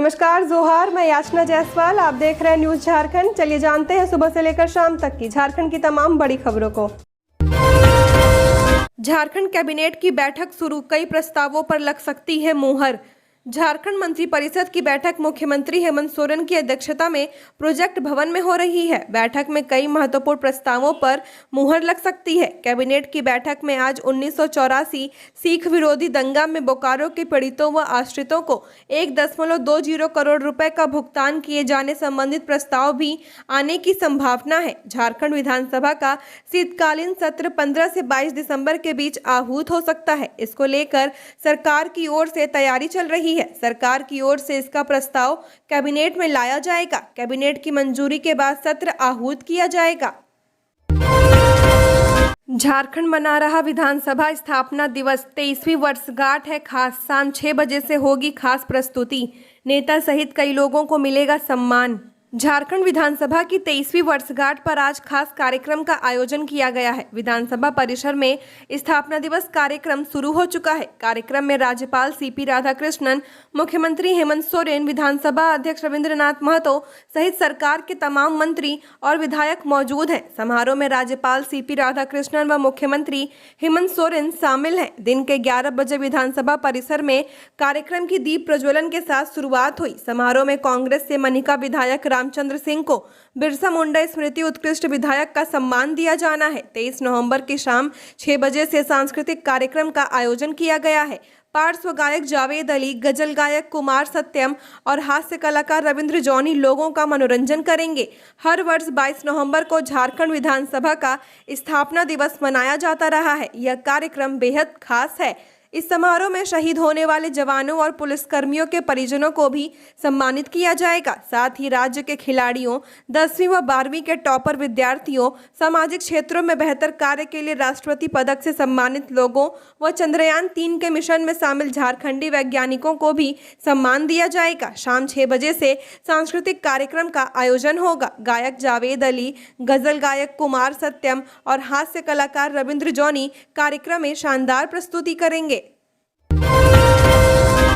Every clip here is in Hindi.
नमस्कार जोहार, मैं याचना जायसवाल। आप देख रहे हैं न्यूज झारखंड। चलिए जानते हैं सुबह से लेकर शाम तक की झारखंड की तमाम बड़ी खबरों को। झारखंड कैबिनेट की बैठक शुरू, कई प्रस्तावों पर लग सकती है मुहर। झारखंड मंत्रिपरिषद की बैठक मुख्यमंत्री हेमंत सोरेन की अध्यक्षता में प्रोजेक्ट भवन में हो रही है। बैठक में कई महत्वपूर्ण प्रस्तावों पर मुहर लग सकती है। कैबिनेट की बैठक में आज 1984 सिख विरोधी दंगा में बोकारो के पीड़ितों व आश्रितों को 1.20 करोड़ रुपए का भुगतान किए जाने संबंधित प्रस्ताव भी आने की संभावना है। झारखंड विधानसभा का शीतकालीन सत्र 15 से 22 दिसंबर के बीच आहूत हो सकता है। इसको लेकर सरकार की ओर से तैयारी चल रही है। सरकार की ओर से इसका प्रस्ताव कैबिनेट में लाया जाएगा। कैबिनेट की मंजूरी के बाद सत्र आहूत किया जाएगा। झारखंड मना रहा विधानसभा स्थापना दिवस, 23वीं वर्षगांठ है खास। शाम 6 बजे से होगी खास प्रस्तुति, नेता सहित कई लोगों को मिलेगा सम्मान। झारखंड विधानसभा की 23वीं वर्षगांठ पर आज खास कार्यक्रम का आयोजन किया गया है। विधानसभा परिसर में स्थापना दिवस कार्यक्रम शुरू हो चुका है। कार्यक्रम में राज्यपाल सीपी राधाकृष्णन, मुख्यमंत्री हेमंत सोरेन, विधानसभा अध्यक्ष रविंद्रनाथ महतो सहित सरकार के तमाम मंत्री और विधायक मौजूद हैं। समारोह में राज्यपाल सीपी राधाकृष्णन व मुख्यमंत्री हेमंत सोरेन शामिल हैं। दिन के 11 बजे विधानसभा परिसर में कार्यक्रम की दीप प्रज्वलन के साथ शुरुआत हुई। समारोह में कांग्रेस से मनिका विधायक रामचंद्र सिंह को बिरसा मुंडा स्मृति उत्कृष्ट विधायक का सम्मान दिया जाना है। 23 नवंबर की शाम 6 बजे से सांस्कृतिक कार्यक्रम का आयोजन किया गया है। पार्श्व गायक जावेद अली, गजल गायक कुमार सत्यम और हास्य कलाकार रविंद्र जौनी लोगों का मनोरंजन करेंगे। हर वर्ष 22 नवंबर को झारखंड विधानसभा का स्थापना दिवस मनाया जाता रहा है। यह कार्यक्रम बेहद खास है। इस समारोह में शहीद होने वाले जवानों और पुलिसकर्मियों के परिजनों को भी सम्मानित किया जाएगा। साथ ही राज्य के खिलाड़ियों, 10वीं व 12वीं के टॉपर विद्यार्थियों, सामाजिक क्षेत्रों में बेहतर कार्य के लिए राष्ट्रपति पदक से सम्मानित लोगों व चंद्रयान 3 के मिशन में शामिल झारखंडी वैज्ञानिकों को भी सम्मान दिया जाएगा। शाम 6 बजे से सांस्कृतिक कार्यक्रम का आयोजन होगा। गायक जावेद अली, गजल गायक कुमार सत्यम और हास्य कलाकार रविंद्र जौनी कार्यक्रम में शानदार प्रस्तुति करेंगे।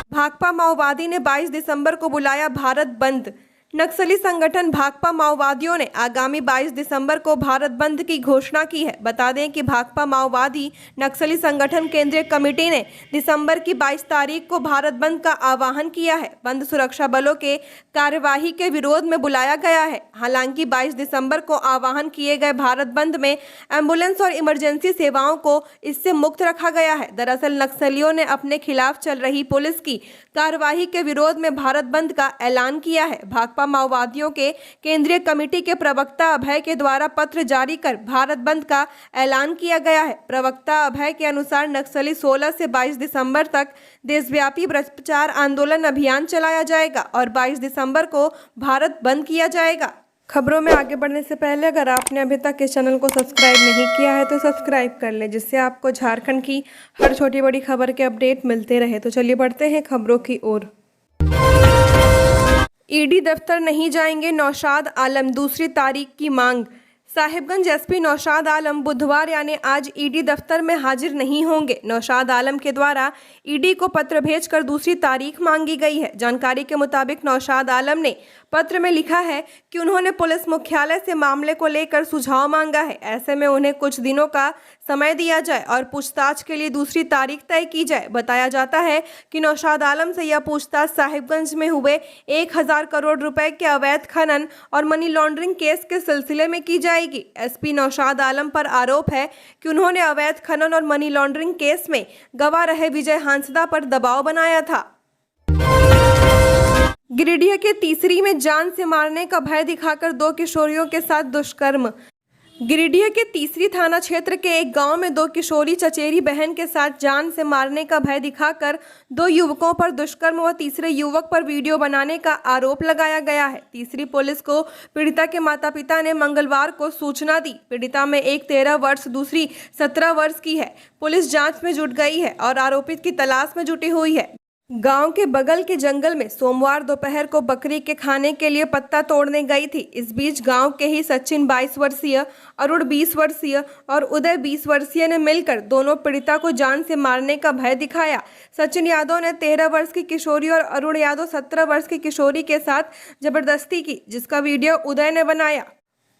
भाकपा माओवादी ने 22 दिसंबर को बुलाया भारत बंद। नक्सली संगठन भाकपा माओवादियों ने आगामी 22 दिसंबर को भारत बंद की घोषणा की है। बता दें कि भाकपा माओवादी नक्सली संगठन केंद्रीय कमेटी ने दिसंबर की 22 तारीख को भारत बंद का आह्वान किया है। बंद सुरक्षा बलों के कार्यवाही के विरोध में बुलाया गया है। हालांकि 22 दिसंबर को आह्वान किए गए भारत बंद में एम्बुलेंस और इमरजेंसी सेवाओं को इससे मुक्त रखा गया है। दरअसल नक्सलियों ने अपने खिलाफ चल रही पुलिस की कार्यवाही के विरोध में भारत बंद का ऐलान किया है। भाकपा माओवादियों के केंद्रीय कमेटी के प्रवक्ता अभय के द्वारा पत्र जारी कर भारत बंद का ऐलान किया गया है। प्रवक्ता अभय के अनुसार नक्सली 16 से 22 दिसंबर तक देशव्यापी भ्रष्टाचार आंदोलन अभियान चलाया जाएगा और 22 दिसंबर को भारत बंद किया जाएगा। खबरों में आगे बढ़ने से पहले अगर आपने अभी तक इस चैनल को सब्सक्राइब नहीं किया है तो सब्सक्राइब कर लें, जिससे आपको झारखंड की हर छोटी बड़ी खबर के अपडेट मिलते रहे। तो चलिए बढ़ते हैं खबरों की ओर। ईडी दफ्तर नहीं जाएंगे नौशाद आलम, दूसरी तारीख की मांग। साहिबगंज एसपी नौशाद आलम बुधवार यानी आज ईडी दफ्तर में हाजिर नहीं होंगे। नौशाद आलम के द्वारा ईडी को पत्र भेजकर दूसरी तारीख मांगी गई है। जानकारी के मुताबिक नौशाद आलम ने पत्र में लिखा है कि उन्होंने पुलिस मुख्यालय से मामले को लेकर सुझाव मांगा है। ऐसे में उन्हें कुछ दिनों का समय दिया जाए और पूछताछ के लिए दूसरी तारीख तय की जाए। बताया जाता है कि नौशाद आलम से यह पूछताछ साहिबगंज में हुए 1000 करोड़ रुपए के अवैध खनन और मनी लॉन्ड्रिंग केस के सिलसिले में की जाएगी। एसपी नौशाद आलम पर आरोप है कि उन्होंने अवैध खनन और मनी लॉन्ड्रिंग केस में गवाह रहे विजय हांसदा पर दबाव बनाया था। गिरिडीह के तीसरी में जान से मारने का भय दिखाकर 2 किशोरियों के साथ दुष्कर्म। गिरिडीह के तीसरी थाना क्षेत्र के एक गांव में 2 किशोरी चचेरी बहन के साथ जान से मारने का भय दिखाकर 2 युवकों पर दुष्कर्म व तीसरे युवक पर वीडियो बनाने का आरोप लगाया गया है। तीसरी पुलिस को पीड़िता के माता पिता ने मंगलवार को सूचना दी। पीड़िता में एक 13 वर्ष, दूसरी 17 वर्ष की है। पुलिस जांच में जुट गई है और आरोपित की तलाश में जुटी हुई है। गांव के बगल के जंगल में सोमवार दोपहर को बकरी के खाने के लिए पत्ता तोड़ने गई थी। इस बीच गांव के ही सचिन 22 वर्षीय, अरुण 20 वर्षीय और उदय 20 वर्षीय ने मिलकर दोनों पीड़िता को जान से मारने का भय दिखाया। सचिन यादव ने 13 वर्ष की किशोरी और अरुण यादव 17 वर्ष की किशोरी के साथ जबरदस्ती की, जिसका वीडियो उदय ने बनाया।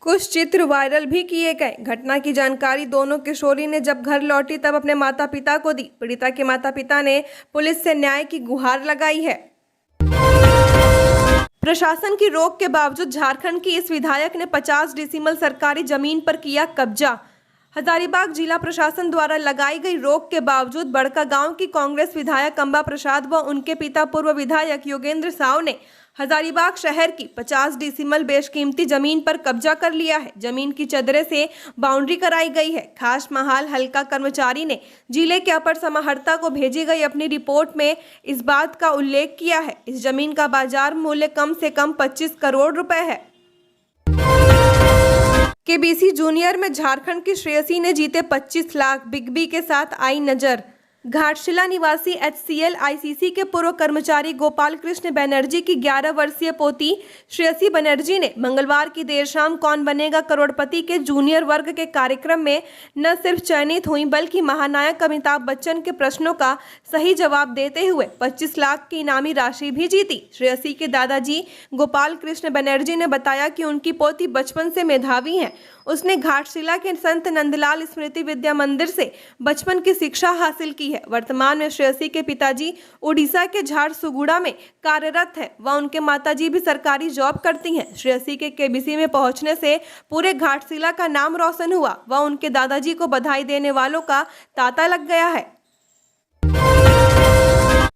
कुछ चित्र वायरल भी किए गए। घटना की जानकारी दोनों किशोरी ने जब घर लौटी तब अपने माता पिता को दी। पीड़िता के माता पिता ने पुलिस से न्याय की गुहार लगाई है। प्रशासन की रोक के बावजूद झारखंड की इस विधायक ने 50 डिसिमल सरकारी जमीन पर किया कब्जा। हजारीबाग जिला प्रशासन द्वारा लगाई गई रोक के बावजूद बड़का गांव की कांग्रेस विधायक अंबा प्रसाद व उनके पिता पूर्व विधायक योगेंद्र साव ने हजारीबाग शहर की 50 डिसिमल बेशकीमती जमीन पर कब्जा कर लिया है। जमीन की चदरे से बाउंड्री कराई गई है। खास महाल हल्का कर्मचारी ने जिले के अपर समाहर्ता को भेजी गई अपनी रिपोर्ट में इस बात का उल्लेख किया है। इस जमीन का बाजार मूल्य कम से कम 25 करोड़ रुपए है। केबीसी जूनियर में झारखंड की श्रेयसी ने जीते 25 लाख, बिग बी के साथ आई नजर। घाटशिला निवासी HCL ICC के पूर्व कर्मचारी गोपाल कृष्ण बनर्जी की 11 वर्षीय पोती श्रेयसी बनर्जी ने मंगलवार की देर शाम कौन बनेगा करोड़पति के जूनियर वर्ग के कार्यक्रम में न सिर्फ चयनित हुई बल्कि महानायक अमिताभ बच्चन के प्रश्नों का सही जवाब देते हुए 25 लाख की इनामी राशि भी जीती। श्रेयसी के दादाजी गोपाल कृष्ण बनर्जी ने बताया कि उनकी पोती बचपन से मेधावी है। उसने घाटशिला के संत नंदलाल स्मृति विद्या मंदिर से बचपन की शिक्षा हासिल की है। वर्तमान में श्रेयसी के पिताजी उड़ीसा के झारसुगुड़ा में कार्यरत है व उनके माताजी भी सरकारी जॉब करती हैं। श्रेयसी के केबीसी में पहुंचने से पूरे घाटशिला का नाम रोशन हुआ व उनके दादाजी को बधाई देने वालों का तांता लग गया है।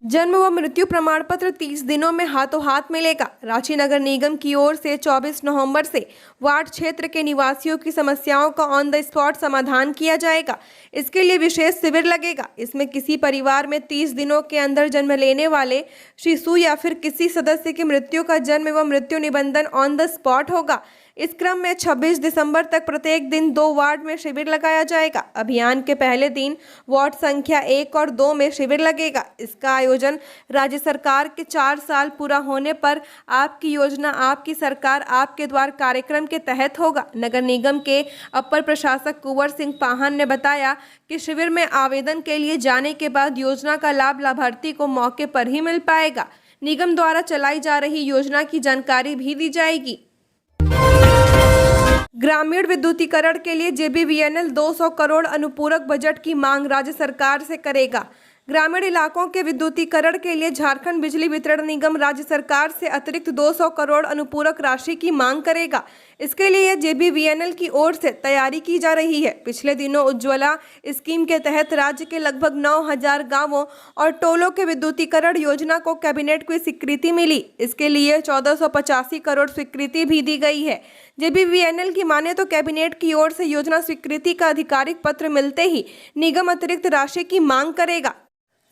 जन्म व मृत्यु प्रमाण पत्र 30 दिनों में हाथों हाथ मिलेगा। रांची नगर निगम की ओर से 24 नवंबर से वार्ड क्षेत्र के निवासियों की समस्याओं का ऑन द स्पॉट समाधान किया जाएगा। इसके लिए विशेष शिविर लगेगा। इसमें किसी परिवार में 30 दिनों के अंदर जन्म लेने वाले शिशु या फिर किसी सदस्य की मृत्यु का जन्म एवं मृत्यु निबंधन ऑन द स्पॉट होगा। इस क्रम में 26 दिसंबर तक प्रत्येक दिन 2 वार्ड में शिविर लगाया जाएगा। अभियान के पहले दिन वार्ड संख्या 1 और 2 में शिविर लगेगा। इसका आयोजन राज्य सरकार के 4 साल पूरा होने पर आपकी योजना आपकी सरकार आपके द्वार कार्यक्रम के तहत होगा। नगर निगम के अपर प्रशासक कुंवर सिंह पाहन ने बताया कि शिविर में आवेदन के लिए जाने के बाद योजना का लाभ लाभार्थी को मौके पर ही मिल पाएगा। निगम द्वारा चलाई जा रही योजना की जानकारी भी दी जाएगी। ग्रामीण विद्युतीकरण के लिए JBVNL 200 करोड़ अनुपूरक बजट की मांग राज्य सरकार से करेगा। ग्रामीण इलाकों के विद्युतीकरण के लिए झारखंड बिजली वितरण निगम राज्य सरकार से अतिरिक्त 200 करोड़ अनुपूरक राशि की मांग करेगा। इसके लिए JBVNL की ओर से तैयारी की जा रही है। पिछले दिनों उज्ज्वला स्कीम के तहत राज्य के लगभग 9000 गांवों और टोलों के विद्युतीकरण योजना को कैबिनेट की स्वीकृति मिली। इसके लिए 1485 करोड़ स्वीकृति भी दी गई है। JBVNL की माने तो कैबिनेट की ओर से योजना स्वीकृति का आधिकारिक पत्र मिलते ही निगम अतिरिक्त राशि की मांग करेगा।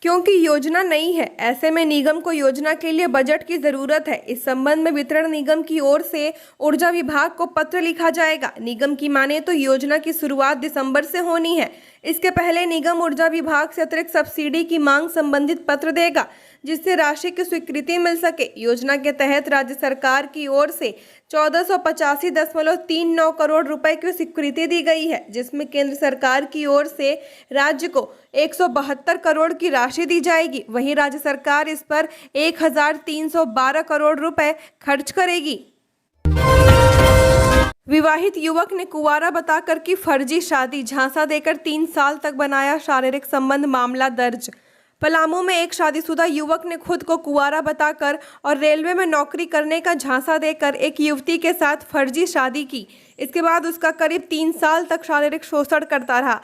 क्योंकि योजना नई है, ऐसे में निगम को योजना के लिए बजट की जरूरत है। इस संबंध में वितरण निगम की ओर से ऊर्जा विभाग को पत्र लिखा जाएगा। निगम की माने तो योजना की शुरुआत दिसंबर से होनी है। इसके पहले निगम ऊर्जा विभाग से अतिरिक्त सब्सिडी की मांग संबंधित पत्र देगा, जिससे राशि की स्वीकृति मिल सके। योजना के तहत राज्य सरकार की ओर से 1485.39 करोड़ रुपए की स्वीकृति दी गई है, जिसमें केंद्र सरकार की ओर से राज्य को 172 करोड़ की राशि दी जाएगी। वहीं राज्य सरकार इस पर 1312 करोड़ रुपए खर्च करेगी। विवाहित युवक ने कुंवारा बताकर की फर्जी शादी, झांसा देकर 3 साल तक बनाया शारीरिक संबंध, मामला दर्ज। पलामू में एक शादीशुदा युवक ने खुद को कुंवारा बताकर और रेलवे में नौकरी करने का झांसा देकर एक युवती के साथ फर्जी शादी की। इसके बाद उसका करीब 3 साल तक शारीरिक शोषण करता रहा।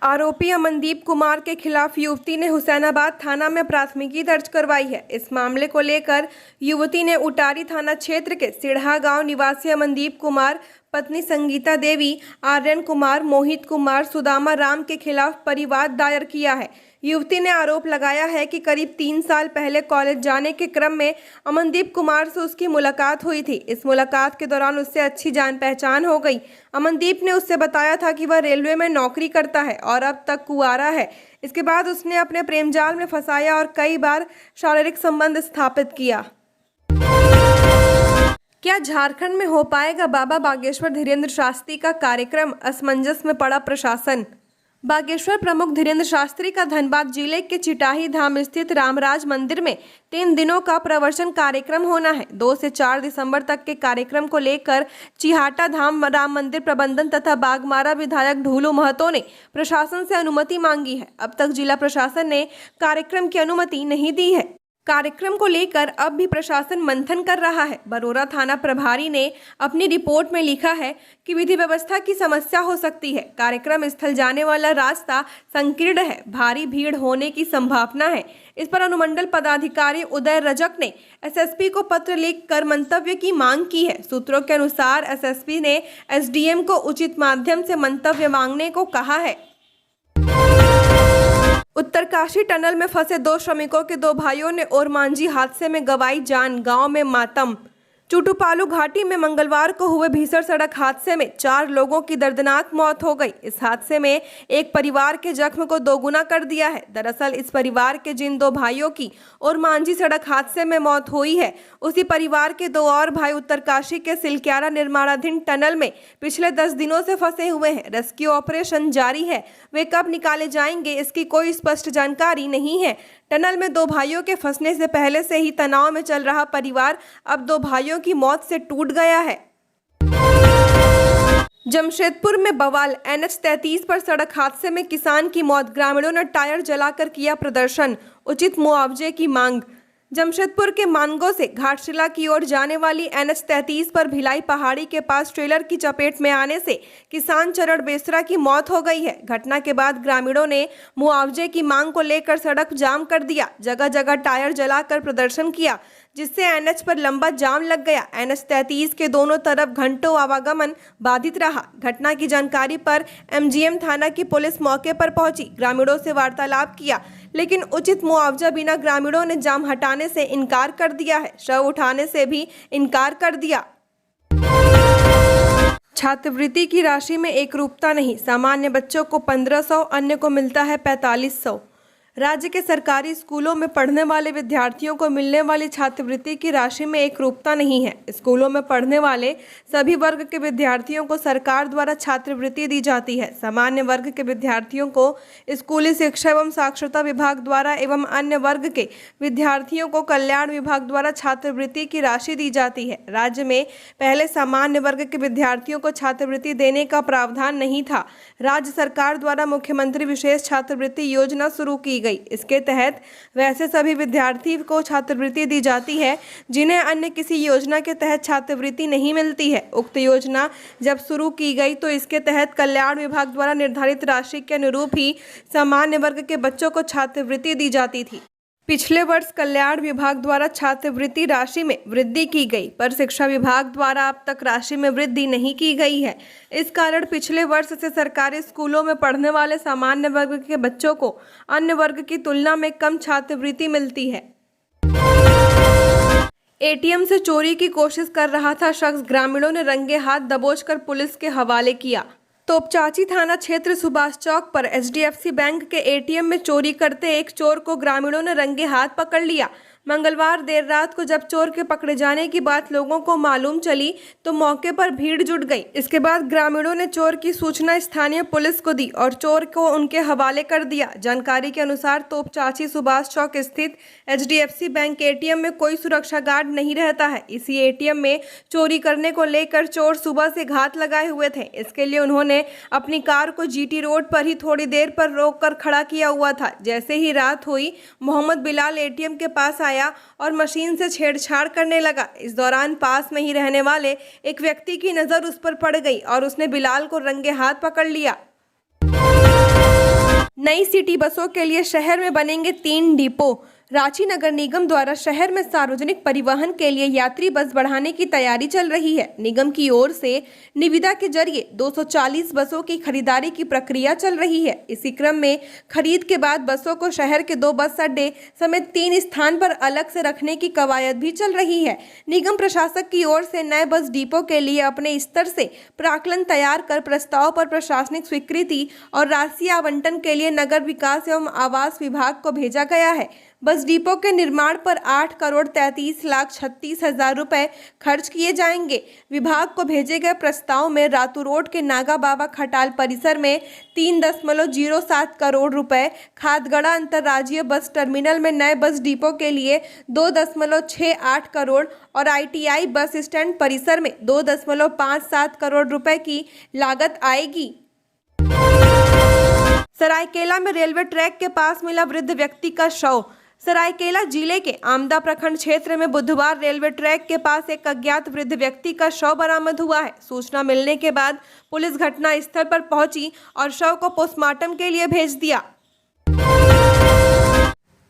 आरोपी अमनदीप कुमार के खिलाफ युवती ने हुसैनाबाद थाना में प्राथमिकी दर्ज करवाई है। इस मामले को लेकर युवती ने उटारी थाना क्षेत्र के सिढ़ा गांव निवासी अमनदीप कुमार, पत्नी संगीता देवी, आर्यन कुमार, मोहित कुमार, सुदामा राम के खिलाफ परिवाद दायर किया है। युवती ने आरोप लगाया है कि करीब 3 साल पहले कॉलेज जाने के क्रम में अमनदीप कुमार से उसकी मुलाकात हुई थी। इस मुलाकात के दौरान उससे अच्छी जान पहचान हो गई। अमनदीप ने उससे बताया था कि वह रेलवे में नौकरी करता है और अब तक कुंवारा है। इसके बाद उसने अपने प्रेम जाल में फंसाया और कई बार शारीरिक संबंध स्थापित किया। क्या झारखंड में हो पाएगा बाबा बागेश्वर धीरेन्द्र शास्त्री का कार्यक्रम? असमंजस में पड़ा प्रशासन। बागेश्वर प्रमुख धीरेन्द्र शास्त्री का धनबाद जिले के चिटाही धाम स्थित रामराज मंदिर में 3 दिनों का प्रवचन कार्यक्रम होना है। 2 से 4 दिसंबर तक के कार्यक्रम को लेकर चिहाटा धाम राम मंदिर प्रबंधन तथा बागमारा विधायक ढूलू महतो ने प्रशासन से अनुमति मांगी है। अब तक जिला प्रशासन ने कार्यक्रम की अनुमति नहीं दी है। कार्यक्रम को लेकर अब भी प्रशासन मंथन कर रहा है। बरोरा थाना प्रभारी ने अपनी रिपोर्ट में लिखा है कि विधि व्यवस्था की समस्या हो सकती है। कार्यक्रम स्थल जाने वाला रास्ता संकीर्ण है, भारी भीड़ होने की संभावना है। इस पर अनुमंडल पदाधिकारी उदय रजक ने एसएसपी को पत्र लिखकर मंतव्य की मांग की है। सूत्रों के अनुसार एसएसपी ने एसडीएम को उचित माध्यम से मंतव्य मांगने को कहा है। उत्तरकाशी टनल में फंसे 2 श्रमिकों के 2 भाइयों ने ओरमांझी हादसे में गंवाई जान। गांव में मातम। चुटुपालू घाटी में मंगलवार को हुए भीषण सड़क हादसे में 4 लोगों की दर्दनाक मौत हो गई। इस हादसे में एक परिवार के जख्म को दोगुना कर दिया है। दरअसल इस परिवार के जिन 2 भाइयों की ओरमांझी सड़क हादसे में मौत हुई है, उसी परिवार के 2 और भाई उत्तरकाशी के सिलक्यारा निर्माणाधीन टनल में पिछले 10 दिनों से फंसे हुए हैं। रेस्क्यू ऑपरेशन जारी है। वे कब निकाले जाएंगे, इसकी कोई स्पष्ट जानकारी नहीं है। टनल में 2 भाइयों के फंसने से पहले से ही तनाव में चल रहा परिवार अब 2 भाइयों की मौत से टूट गया है। जमशेदपुर में बवाल। NH 33 पर सड़क हादसे में किसान की मौत। ग्रामीणों ने टायर जलाकर किया प्रदर्शन। उचित मुआवजे की मांग। जमशेदपुर के मानगो से घाटशिला की ओर जाने वाली NH 33 पर भिलाई पहाड़ी के पास ट्रेलर की चपेट में आने से किसान चरण बेसरा की मौत हो गई है। घटना के बाद ग्रामीणों ने मुआवजे की मांग को लेकर सड़क जाम कर दिया। जगह जगह टायर जलाकर प्रदर्शन किया, जिससे NH पर लंबा जाम लग गया। NH 33 के दोनों तरफ घंटों आवागमन बाधित रहा। घटना की जानकारी पर MGM थाना की पुलिस मौके पर पहुंची। ग्रामीणों से वार्तालाप किया, लेकिन उचित मुआवजा बिना ग्रामीणों ने जाम हटाने से इनकार कर दिया है। शव उठाने से भी इनकार कर दिया। छात्रवृत्ति की राशि में एकरूपता नहीं। सामान्य बच्चों को 1500, अन्य को मिलता है 4500। राज्य के सरकारी स्कूलों में पढ़ने वाले विद्यार्थियों को मिलने वाली छात्रवृत्ति की राशि में एकरूपता नहीं है। स्कूलों में पढ़ने वाले सभी वर्ग के विद्यार्थियों को सरकार द्वारा छात्रवृत्ति दी जाती है। सामान्य वर्ग के विद्यार्थियों को स्कूली शिक्षा एवं साक्षरता विभाग द्वारा एवं अन्य वर्ग के विद्यार्थियों को कल्याण विभाग द्वारा छात्रवृत्ति की राशि दी जाती है। राज्य में पहले सामान्य वर्ग के विद्यार्थियों को छात्रवृत्ति देने का प्रावधान नहीं था। राज्य सरकार द्वारा मुख्यमंत्री विशेष छात्रवृत्ति योजना शुरू की। इसके तहत वैसे सभी विद्यार्थी को छात्रवृत्ति दी जाती है जिन्हें अन्य किसी योजना के तहत छात्रवृत्ति नहीं मिलती है। उक्त योजना जब शुरू की गई तो इसके तहत कल्याण विभाग द्वारा निर्धारित राशि के अनुरूप ही सामान्य वर्ग के बच्चों को छात्रवृत्ति दी जाती थी। पिछले वर्ष कल्याण विभाग द्वारा छात्रवृत्ति राशि में वृद्धि की गई, पर शिक्षा विभाग द्वारा अब तक राशि में वृद्धि नहीं की गई है। इस कारण पिछले वर्ष से सरकारी स्कूलों में पढ़ने वाले सामान्य वर्ग के बच्चों को अन्य वर्ग की तुलना में कम छात्रवृत्ति मिलती है। एटीएम से चोरी की कोशिश कर रहा था शख्स, ग्रामीणों ने रंगे हाथ दबोचकर पुलिस के हवाले किया। तोपचाची थाना क्षेत्र सुभाष चौक पर HDFC बैंक के एटीएम में चोरी करते एक चोर को ग्रामीणों ने रंगे हाथ पकड़ लिया। मंगलवार देर रात को जब चोर के पकड़े जाने की बात लोगों को मालूम चली तो मौके पर भीड़ जुट गई। इसके बाद ग्रामीणों ने चोर की सूचना स्थानीय पुलिस को दी और चोर को उनके हवाले कर दिया। जानकारी के अनुसार तोपचाची सुभाष चौक स्थित HDFC बैंक एटीएम में कोई सुरक्षा गार्ड नहीं रहता है। इसी एटीएम में चोरी करने को लेकर चोर सुबह से घात लगाए हुए थे। इसके लिए उन्होंने अपनी कार को GT रोड पर ही थोड़ी देर पर रोक कर खड़ा किया हुआ था। जैसे ही रात हुई, मोहम्मद बिलाल एटीएम के पास आया और मशीन से छेड़छाड़ करने लगा। इस दौरान पास में ही रहने वाले एक व्यक्ति की नजर उस पर पड़ गई और उसने बिलाल को रंगे हाथ पकड़ लिया। नई सिटी बसों के लिए शहर में बनेंगे 3 डिपो। रांची नगर निगम द्वारा शहर में सार्वजनिक परिवहन के लिए यात्री बस बढ़ाने की तैयारी चल रही है। निगम की ओर से निविदा के जरिए 240 बसों की खरीदारी की प्रक्रिया चल रही है। इसी क्रम में खरीद के बाद बसों को शहर के 2 बस अड्डे समेत 3 स्थान पर अलग से रखने की कवायद भी चल रही है। निगम प्रशासक की ओर से नए बस डिपो के लिए अपने स्तर से प्राक्कलन तैयार कर प्रस्ताव पर प्रशासनिक स्वीकृति और राशि आवंटन के लिए नगर विकास एवं आवास विभाग को भेजा गया है। बस डिपो के निर्माण पर 8,33,36,000 रुपए खर्च किए जाएंगे। विभाग को भेजे गए प्रस्ताव में रातू रोड के नागा बाबा खटाल परिसर में 3.07 करोड़ रुपए, खादगड़ा अंतर्राज्यीय बस टर्मिनल में नए बस डिपो के लिए 2.68 करोड़ और ITI बस स्टैंड परिसर में 2.57 करोड़ रुपए की लागत आएगी। सरायकेला में रेलवे ट्रैक के पास मिला वृद्ध व्यक्ति का शव। सरायकेला जिले के आमदा प्रखंड क्षेत्र में बुधवार रेलवे ट्रैक के पास एक अज्ञात वृद्ध व्यक्ति का शव बरामद हुआ है। सूचना मिलने के बाद पुलिस घटना स्थल पर पहुंची और शव को पोस्टमार्टम के लिए भेज दिया।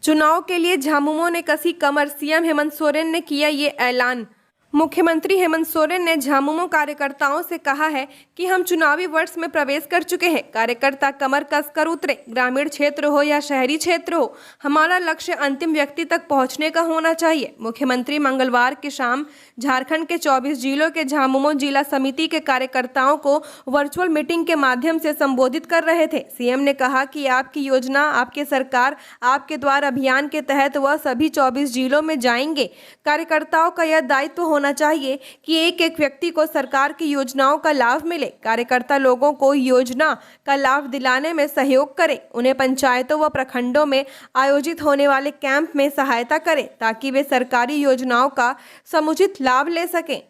चुनाव के लिए झामुमो ने कसी कमर, सीएम हेमंत सोरेन ने किया ये ऐलान। मुख्यमंत्री हेमंत सोरेन ने झामुमो कार्यकर्ताओं से कहा है कि हम चुनावी वर्ष में प्रवेश कर चुके हैं। कार्यकर्ता कमर कसकर उतरे, ग्रामीण क्षेत्र हो या शहरी क्षेत्र हो, हमारा लक्ष्य अंतिम व्यक्ति तक पहुंचने का होना चाहिए। मुख्यमंत्री मंगलवार की शाम झारखंड के 24 जिलों के झामुमो जिला समिति के कार्यकर्ताओं को वर्चुअल मीटिंग के माध्यम से संबोधित कर रहे थे। सीएम ने कहा कि आपकी योजना, आपकी सरकार, आपके द्वार अभियान के तहत वह सभी 24 जिलों में जाएंगे। कार्यकर्ताओं का यह दायित्व होना चाहिए कि एक एक व्यक्ति को सरकार की योजनाओं का लाभ मिले। कार्यकर्ता लोगों को योजना का लाभ दिलाने में सहयोग करें। उन्हें पंचायतों व प्रखंडों में आयोजित होने वाले कैंप में सहायता करें ताकि वे सरकारी योजनाओं का समुचित लाभ ले सकें।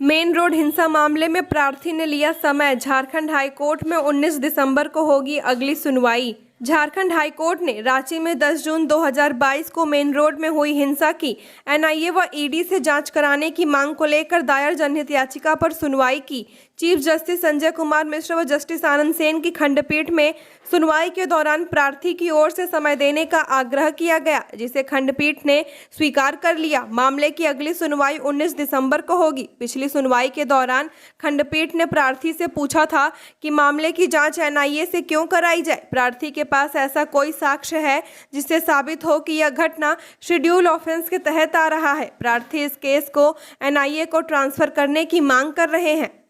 मेन रोड हिंसा मामले में प्रार्थी ने लिया समय। झारखंड हाईकोर्ट में 19 दिसंबर को होगी अगली सुनवाई। झारखंड हाईकोर्ट ने रांची में 10 जून 2022 को मेन रोड में हुई हिंसा की NIA व ED से जांच कराने की मांग को लेकर दायर जनहित याचिका पर सुनवाई की। चीफ जस्टिस संजय कुमार मिश्र व जस्टिस आनंद सेन की खंडपीठ में सुनवाई के दौरान प्रार्थी की ओर से समय देने का आग्रह किया गया, जिसे खंडपीठ ने स्वीकार कर लिया। मामले की अगली सुनवाई 19 दिसंबर को होगी। पिछली सुनवाई के दौरान खंडपीठ ने प्रार्थी से पूछा था कि मामले की जांच NIA से क्यों कराई जाए। प्रार्थी के पास ऐसा कोई साक्ष्य है जिससे साबित हो कि यह घटना शेड्यूल ऑफेंस के तहत आ रहा है। प्रार्थी इस केस को NIA को ट्रांसफर करने की मांग कर रहे हैं।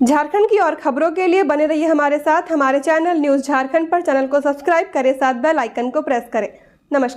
झारखंड की और खबरों के लिए बने रहिए हमारे साथ। हमारे चैनल न्यूज़ झारखंड पर चैनल को सब्सक्राइब करें, साथ बेल आइकन को प्रेस करें। नमस्कार।